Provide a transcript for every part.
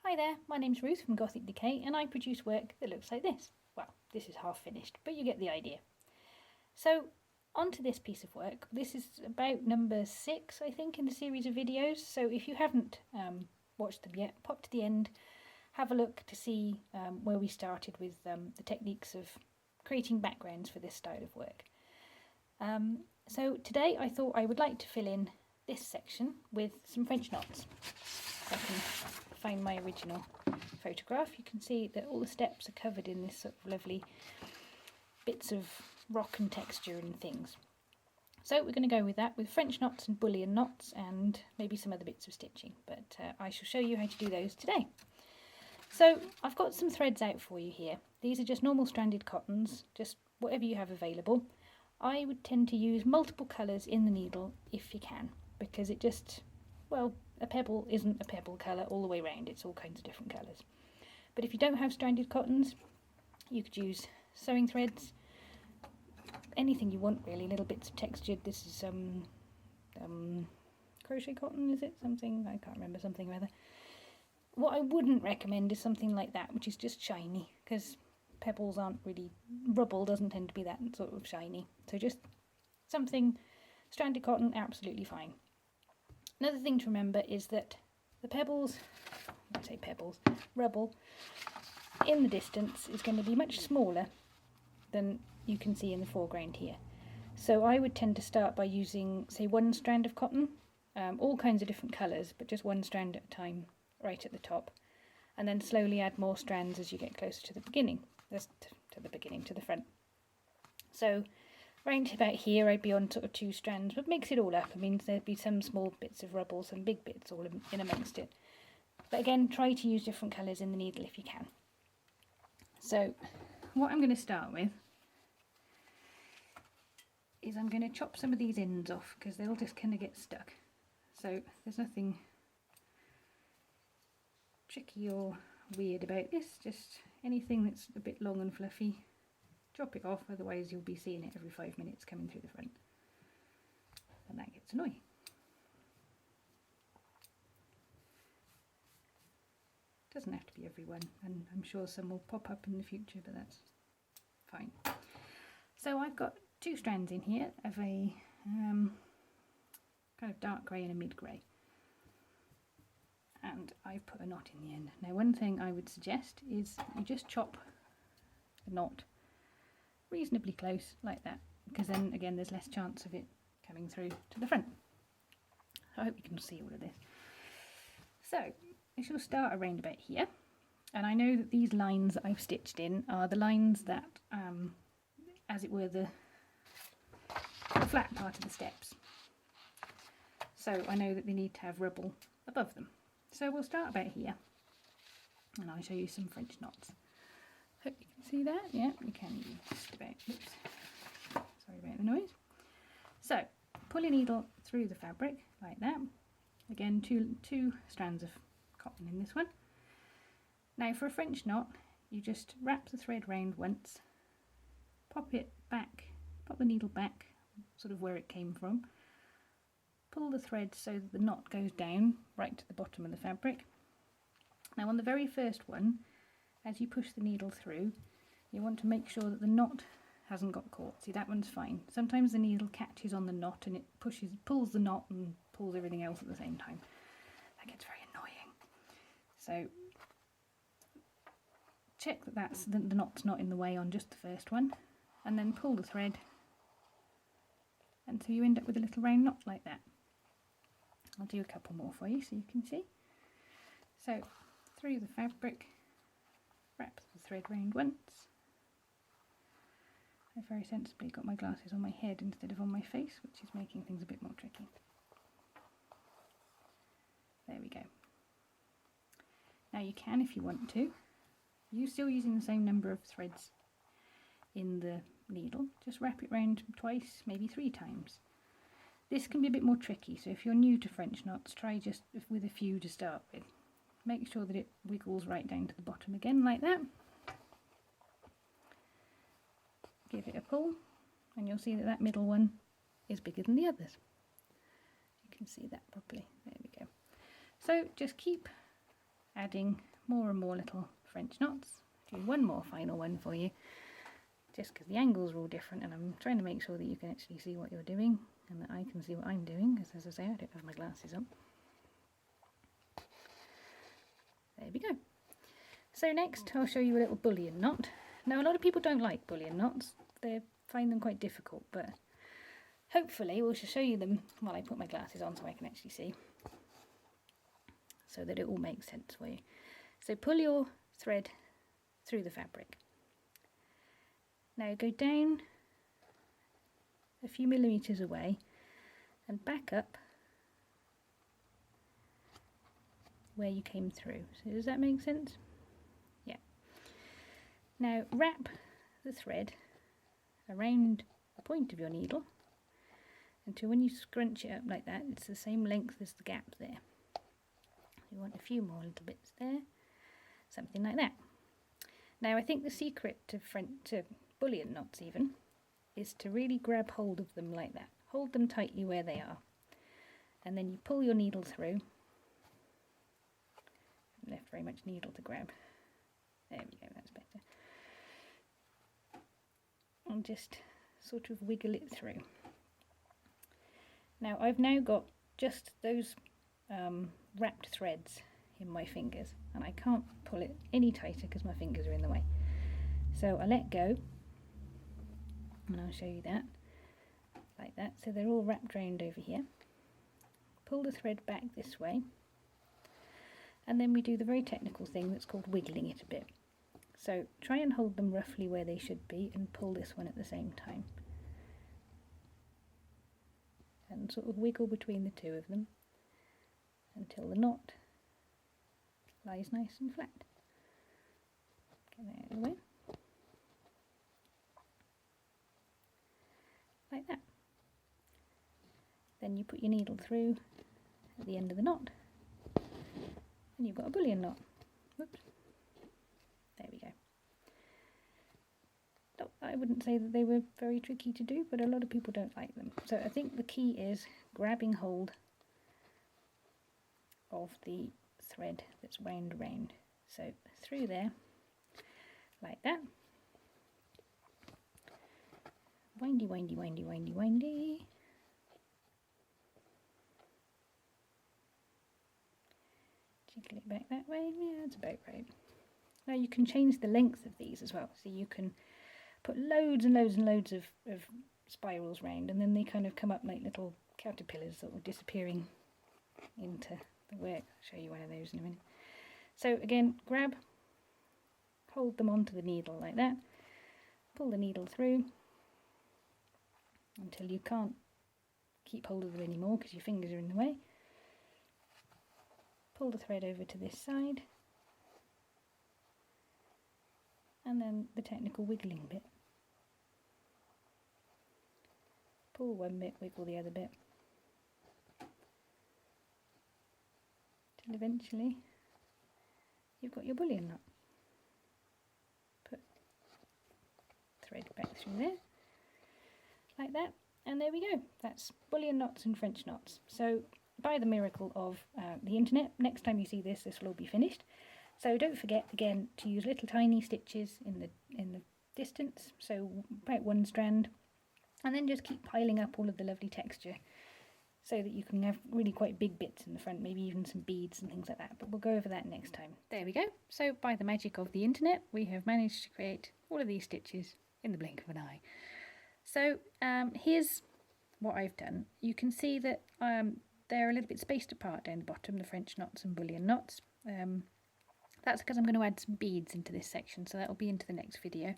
Hi there, my name's Ruth from Gothic Decay and I produce work that looks like this. Well, this is half finished, but you get the idea. So, onto this piece of work. This is about number 6, I think, in the series of videos. So if you haven't watched them yet, pop to the end, have a look to see where we started with the techniques of creating backgrounds for this style of work. So today I thought I would like to fill in this section with some French knots. If I can find my original photograph, you can see that all the steps are covered in this sort of lovely bits of rock and texture and things. So we're going to go with that with French knots and bullion knots and maybe some other bits of stitching, but I shall show you how to do those today. So I've got some threads out for you here. These are just normal stranded cottons, just whatever you have available. I would tend to use multiple colours in the needle if you can, because it just, well, a pebble isn't a pebble colour all the way around, it's all kinds of different colours. But if you don't have stranded cottons, you could use sewing threads, anything you want really, little bits of textured. This is crochet cotton, is it? Something, I can't remember, something or other. What I wouldn't recommend is something like that, which is just shiny, because pebbles aren't really, rubble doesn't tend to be that sort of shiny. So just something, stranded cotton, absolutely fine. Another thing to remember is that the pebbles, I say pebbles, rubble in the distance is going to be much smaller than you can see in the foreground here. So I would tend to start by using, say, one strand of cotton, all kinds of different colours, but just one strand at a time right at the top, and then slowly add more strands as you get closer to the beginning, to the front. So round about here I'd be on sort of 2 strands, but mix it all up. It means there'd be some small bits of rubble, some big bits all in amongst it. But again, try to use different colours in the needle if you can. So what I'm going to start with is I'm going to chop some of these ends off because they'll just kind of get stuck. So there's nothing tricky or weird about this, just anything that's a bit long and fluffy, chop it off, otherwise you'll be seeing it every 5 minutes coming through the front, and that gets annoying. Doesn't have to be everyone, and I'm sure some will pop up in the future, but that's fine. So I've got 2 strands in here of a kind of dark grey and a mid grey, and I've put a knot in the end. Now one thing I would suggest is you just chop the knot reasonably close like that, because then again there's less chance of it coming through to the front. I hope you can see all of this. So I shall start around about here, and I know that these lines that I've stitched in are the lines that as it were the flat part of the steps, so I know that they need to have rubble above them. So we'll start about here and I'll show you some French knots. Hope you can see that. Yeah, you can just about. Oops, sorry about the noise. So pull your needle through the fabric like that. Again, two strands of cotton in this one. Now for a French knot, you just wrap the thread round once, pop it back, pop the needle back sort of where it came from, pull the thread so that the knot goes down right to the bottom of the fabric. Now on the very first one, as you push the needle through, you want to make sure that the knot hasn't got caught. See, that one's fine. Sometimes the needle catches on the knot and it pulls the knot and pulls everything else at the same time. That gets very annoying. So check that the knot's not in the way on just the first one, and then pull the thread until you end up with a little round knot like that. I'll do a couple more for you so you can see. So through the fabric, wrap the thread round once. I've very sensibly got my glasses on my head instead of on my face, which is making things a bit more tricky. There we go. Now you can, if you want to, you're still using the same number of threads in the needle, just wrap it round twice, maybe 3 times. This can be a bit more tricky, so if you're new to French knots, try just with a few to start with. Make sure that it wiggles right down to the bottom again like that. Give it a pull and you'll see that that middle one is bigger than the others. You can see that properly. There we go. So just keep adding more and more little French knots. Do one more final one for you, just because the angles are all different, and I'm trying to make sure that you can actually see what you're doing and that I can see what I'm doing, because as I say, I don't have my glasses on. There we go. So next I'll show you a little bullion knot. Now a lot of people don't like bullion knots, they find them quite difficult, but hopefully we'll show you them while I put my glasses on so I can actually see, so that it all makes sense for you. So pull your thread through the fabric. Now go down a few millimetres away and back up where you came through. So does that make sense? Yeah. Now wrap the thread around the point of your needle until when you scrunch it up like that, it's the same length as the gap there. You want a few more little bits there, something like that. Now I think the secret to bullion knots even is to really grab hold of them like that. Hold them tightly where they are, and then you pull your needle through. Left very much needle to grab. There we go, that's better. And just sort of wiggle it through. Now I've now got just those wrapped threads in my fingers, and I can't pull it any tighter because my fingers are in the way. So I let go, and I'll show you that, like that. So they're all wrapped round over here. Pull the thread back this way, and then we do the very technical thing that's called wiggling it a bit. So try and hold them roughly where they should be and pull this one at the same time. And sort of wiggle between the two of them until the knot lies nice and flat. Get that out of the way. Like that. Then you put your needle through at the end of the knot, and you've got a bullion knot. Whoops. There we go. No, I wouldn't say that they were very tricky to do, but a lot of people don't like them. So I think the key is grabbing hold of the thread that's wound around. So through there, like that. Windy, windy, windy, windy, windy. Jiggle it back that way. Yeah, that's about right. Now you can change the length of these as well. So you can put loads and loads and loads of spirals round, and then they kind of come up like little caterpillars that are disappearing into the work. I'll show you one of those in a minute. So again, grab, hold them onto the needle like that, pull the needle through until you can't keep hold of them anymore because your fingers are in the way. Pull the thread over to this side, and then the technical wiggling bit. Pull one bit, wiggle the other bit, till eventually you've got your bullion knot. Put thread back through there, like that, and there we go. That's bullion knots and French knots. So by the miracle of the internet, next time you see this, this will all be finished. So don't forget again to use little tiny stitches in the distance, so about one strand, and then just keep piling up all of the lovely texture so that you can have really quite big bits in the front, maybe even some beads and things like that, but we'll go over that next time. There we go. So by the magic of the internet, we have managed to create all of these stitches in the blink of an eye. So here's what I've done. You can see that they're a little bit spaced apart down the bottom, the French knots and bullion knots. That's because I'm going to add some beads into this section, so that'll be into the next video.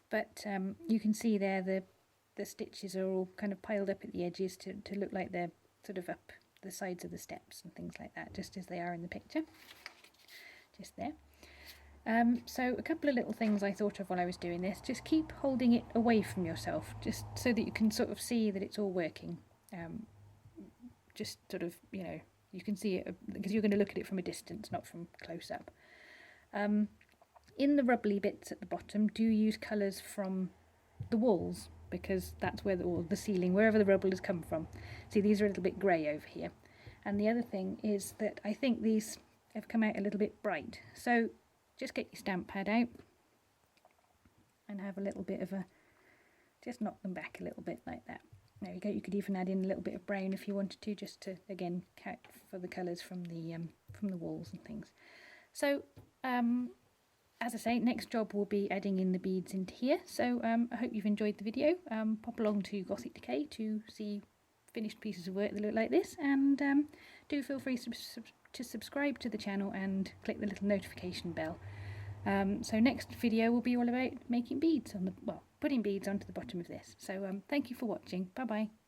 But you can see there the stitches are all kind of piled up at the edges to look like they're sort of up the sides of the steps and things like that, just as they are in the picture. Just there. So a couple of little things I thought of while I was doing this. Just keep holding it away from yourself, just so that you can sort of see that it's all working. Just sort of, you know, you can see it because you're going to look at it from a distance, not from close up. In the rubbly bits at the bottom, do use colours from the walls, because that's where the ceiling, wherever the rubble has come from. See, these are a little bit grey over here. And the other thing is that I think these have come out a little bit bright. So just get your stamp pad out and have a little bit of a, just knock them back a little bit like that. There you go. You could even add in a little bit of brown if you wanted to, just to again count for the colours from the walls and things. So as I say, next job will be adding in the beads into here. So I hope you've enjoyed the video. Pop along to Gothic Decay to see finished pieces of work that look like this, and do feel free to subscribe to the channel and click the little notification bell. So next video will be all about making beads on the, well, putting beads onto the bottom of this. So thank you for watching. Bye bye.